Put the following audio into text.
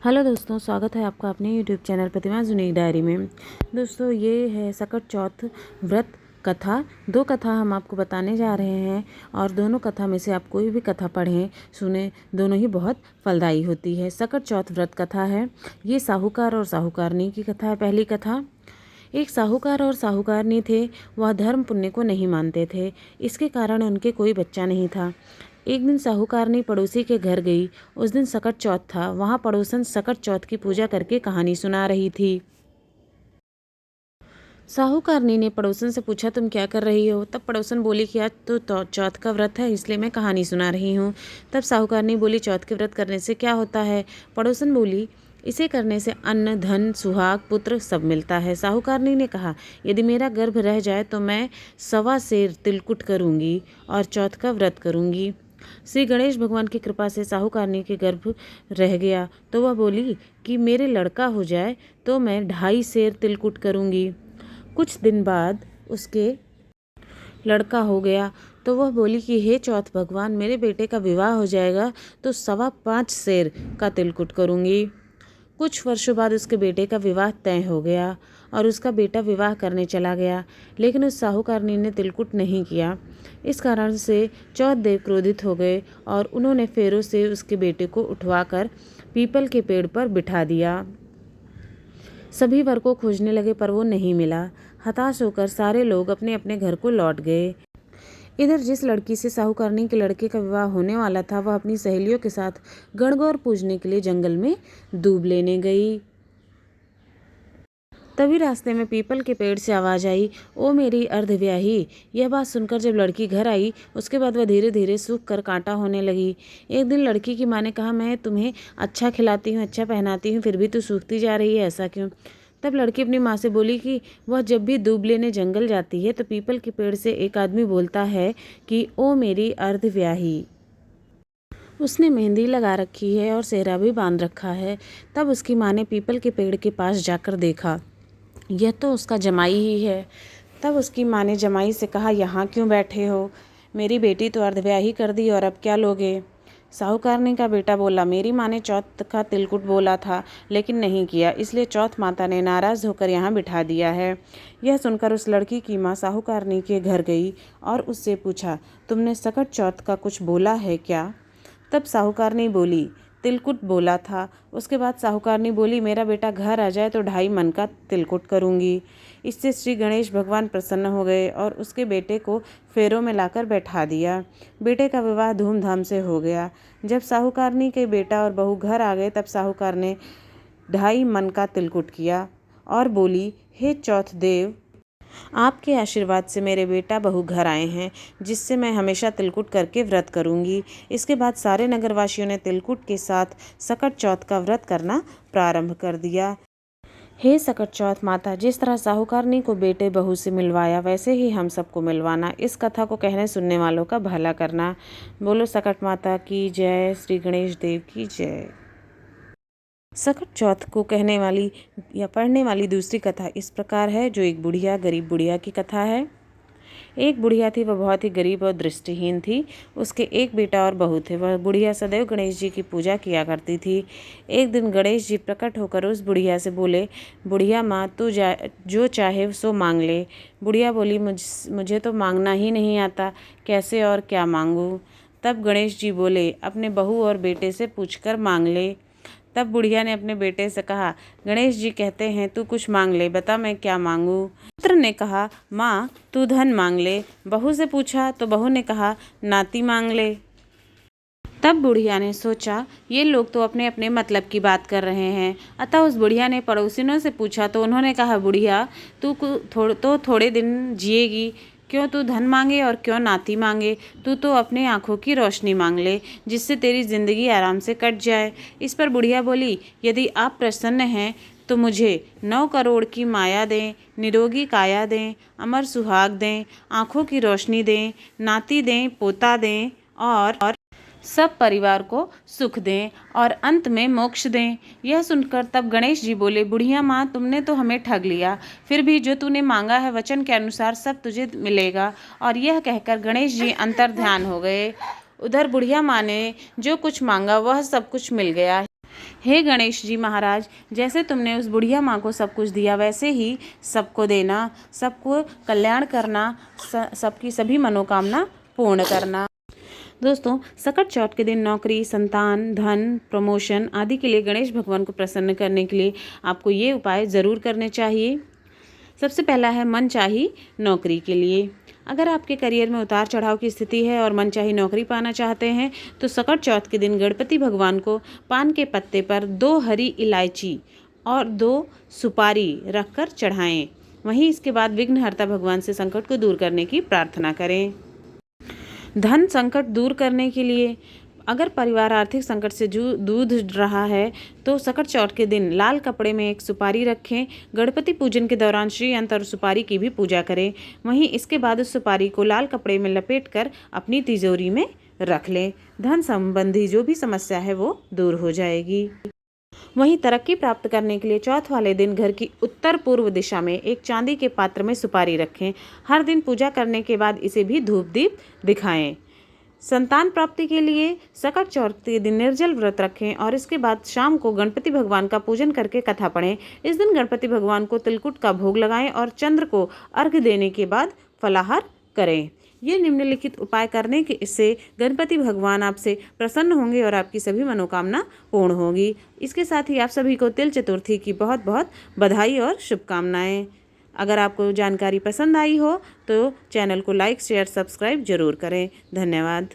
Hello दोस्तों, स्वागत है आपका अपने यूट्यूब चैनल प्रतिमा यूनिक डायरी में। दोस्तों, ये है सकट चौथ व्रत कथा। दो कथा हम आपको बताने जा रहे हैं और दोनों कथा में से आप कोई भी कथा पढ़ें सुने, दोनों ही बहुत फलदायी होती है। सकट चौथ व्रत कथा है। ये साहूकार और साहूकारनी की कथा है। पहली कथा। एक साहूकार और साहूकारनी थे। वह धर्म पुण्य को नहीं मानते थे। इसके कारण उनके कोई बच्चा नहीं था। एक दिन साहूकारनी पड़ोसी के घर गई। उस दिन सकट चौथ था। वहाँ पड़ोसन सकट चौथ की पूजा करके कहानी सुना रही थी। साहूकारनी ने पड़ोसन से पूछा, तुम क्या कर रही हो? तब पड़ोसन बोली कि आज तो चौथ का व्रत है, इसलिए मैं कहानी सुना रही हूँ। तब साहूकारनी बोली, चौथ के व्रत करने से क्या होता है? पड़ोसन बोली, इसे करने से अन्न, धन, सुहाग, पुत्र सब मिलता है। साहूकारनी ने कहा, यदि मेरा गर्भ रह जाए तो मैं 1.25 सेर तिलकुट करूँगी और चौथ का व्रत करूँगी। श्री गणेश भगवान की कृपा से साहूकारनी के गर्भ रह गया तो वह बोली कि मेरे लड़का हो जाए तो मैं 2.5 सेर तिलकुट करूँगी। कुछ दिन बाद उसके लड़का हो गया तो वह बोली कि हे चौथ भगवान, मेरे बेटे का विवाह हो जाएगा तो 5.25 सेर का तिलकुट करूँगी। कुछ वर्षों बाद उसके बेटे का विवाह तय हो गया और उसका बेटा विवाह करने चला गया, लेकिन उस साहूकारनी ने तिलकुट नहीं किया। इस कारण से चौथ देव क्रोधित हो गए और उन्होंने फेरों से उसके बेटे को उठवाकर पीपल के पेड़ पर बिठा दिया। सभी वर को खोजने लगे पर वो नहीं मिला। हताश होकर सारे लोग अपने अपने घर को लौट गए। इधर जिस लड़की से साहूकारनी के लड़के का विवाह होने वाला था, वह अपनी सहेलियों के साथ गणगौर पूजने के लिए जंगल में दूब लेने गई। तभी रास्ते में पीपल के पेड़ से आवाज आई, ओ मेरी अर्धव्याही। यह बात सुनकर जब लड़की घर आई, उसके बाद वह धीरे धीरे सूख कर कांटा होने लगी। एक दिन लड़की की माँ ने कहा, मैं तुम्हें अच्छा खिलाती हूँ, अच्छा पहनाती हूँ, फिर भी तू सूखती जा रही है, ऐसा क्यों? तब लड़की अपनी माँ से बोली कि वह जब भी दूब लेने जंगल जाती है तो पीपल के पेड़ से एक आदमी बोलता है कि ओ मेरी अर्धव्याही। उसने मेहंदी लगा रखी है और सेहरा भी बांध रखा है। तब उसकी माँ ने पीपल के पेड़ के पास जाकर देखा, यह तो उसका जमाई ही है। तब उसकी माँ ने जमाई से कहा, यहाँ क्यों बैठे हो? मेरी बेटी तो अर्धव्याही कर दी और अब क्या लोगे? साहूकारनी का बेटा बोला, मेरी माँ ने चौथ का तिलकुट बोला था लेकिन नहीं किया, इसलिए चौथ माता ने नाराज़ होकर यहाँ बिठा दिया है। यह सुनकर उस लड़की की माँ साहूकारनी के घर गई और उससे पूछा, तुमने सकट चौथ का कुछ बोला है क्या? तब साहूकारनी बोली, तिलकुट बोला था। उसके बाद साहूकारनी बोली, मेरा बेटा घर आ जाए तो 2.5 मन का तिलकुट करूँगी। इससे श्री गणेश भगवान प्रसन्न हो गए और उसके बेटे को फेरों में लाकर बैठा दिया। बेटे का विवाह धूमधाम से हो गया। जब साहूकारनी के बेटा और बहू घर आ गए तब साहूकार ने 2.5 मन का तिलकुट किया और बोली, हे चौथ देव, आपके आशीर्वाद से मेरे बेटा बहू घर आए हैं, जिससे मैं हमेशा तिलकुट करके व्रत करूंगी। इसके बाद सारे नगरवासियों ने तिलकुट के साथ सकट चौथ का व्रत करना प्रारंभ कर दिया। हे सकट चौथ माता, जिस तरह साहूकारनी को बेटे बहू से मिलवाया, वैसे ही हम सबको मिलवाना। इस कथा को कहने सुनने वालों का भला करना। बोलो सकट माता की जय, श्री गणेश देव की जय। सकट चौथ को कहने वाली या पढ़ने वाली दूसरी कथा इस प्रकार है, जो एक बुढ़िया गरीब बुढ़िया की कथा है। एक बुढ़िया थी, वह बहुत ही गरीब और दृष्टिहीन थी। उसके एक बेटा और बहू थे। वह बुढ़िया सदैव गणेश जी की पूजा किया करती थी। एक दिन गणेश जी प्रकट होकर उस बुढ़िया से बोले, बुढ़िया माँ, तू जो चाहे सो मांग ले। बुढ़िया बोली, मुझे तो मांगना ही नहीं आता, कैसे और क्या मांगूँ? तब गणेश जी बोले, अपने बहू और बेटे से पूछकर मांग ले। तब बुढ़िया ने अपने बेटे से कहा, गणेश जी कहते हैं तू कुछ मांग ले, बता मैं क्या मांगूं? पुत्र ने कहा, माँ तू धन मांग ले। बहू से पूछा तो बहू ने कहा, नाती मांग ले। तब बुढ़िया ने सोचा, ये लोग तो अपने अपने मतलब की बात कर रहे हैं। अतः उस बुढ़िया ने पड़ोसिनों से पूछा तो उन्होंने कहा, बुढ़िया तू थोड़े दिन जिएगी, क्यों तू धन मांगे और क्यों नाती मांगे? तू तो अपने आँखों की रोशनी मांग ले, जिससे तेरी जिंदगी आराम से कट जाए। इस पर बुढ़िया बोली, यदि आप प्रसन्न हैं तो मुझे 9 करोड़ की माया दें, निरोगी काया दें, अमर सुहाग दें, आँखों की रोशनी दें, नाती दें, पोता दें और सब परिवार को सुख दें और अंत में मोक्ष दें। यह सुनकर तब गणेश जी बोले, बुढ़िया माँ, तुमने तो हमें ठग लिया। फिर भी जो तूने मांगा है वचन के अनुसार सब तुझे मिलेगा। और यह कहकर गणेश जी अंतर ध्यान हो गए। उधर बुढ़िया माँ ने जो कुछ मांगा वह सब कुछ मिल गया। हे गणेश जी महाराज, जैसे तुमने उस बुढ़िया माँ को सब कुछ दिया वैसे ही सबको देना, सबको कल्याण करना, सबकी सभी मनोकामना पूर्ण करना। दोस्तों, सकट चौथ के दिन नौकरी, संतान, धन, प्रमोशन आदि के लिए गणेश भगवान को प्रसन्न करने के लिए आपको ये उपाय ज़रूर करने चाहिए। सबसे पहला है मनचाही नौकरी के लिए। अगर आपके करियर में उतार चढ़ाव की स्थिति है और मनचाही नौकरी पाना चाहते हैं तो सकट चौथ के दिन गणपति भगवान को पान के पत्ते पर 2 हरी इलायची और 2 सुपारी रखकर चढ़ाएं। वहीं इसके बाद विघ्नहर्ता भगवान से संकट को दूर करने की प्रार्थना करें। धन संकट दूर करने के लिए अगर परिवार आर्थिक संकट से जूझ रहा है तो सकट चौथ के दिन लाल कपड़े में एक सुपारी रखें। गणपति पूजन के दौरान श्री यंत्र और सुपारी की भी पूजा करें। वहीं इसके बाद उस सुपारी को लाल कपड़े में लपेटकर अपनी तिजोरी में रख लें। धन संबंधी जो भी समस्या है वो दूर हो जाएगी। वहीं तरक्की प्राप्त करने के लिए चौथ वाले दिन घर की उत्तर पूर्व दिशा में एक चांदी के पात्र में सुपारी रखें। हर दिन पूजा करने के बाद इसे भी धूप दीप दिखाएं। संतान प्राप्ति के लिए सकट चौथ के दिन निर्जल व्रत रखें और इसके बाद शाम को गणपति भगवान का पूजन करके कथा पढ़ें। इस दिन गणपति भगवान को तिलकुट का भोग लगाएं और चंद्र को अर्घ्य देने के बाद फलाहार करें। ये निम्नलिखित उपाय करने के इससे गणपति भगवान आपसे प्रसन्न होंगे और आपकी सभी मनोकामना पूर्ण होगी। इसके साथ ही आप सभी को तिल चतुर्थी की बहुत बहुत बधाई और शुभकामनाएं। अगर आपको जानकारी पसंद आई हो तो चैनल को लाइक शेयर सब्सक्राइब जरूर करें। धन्यवाद।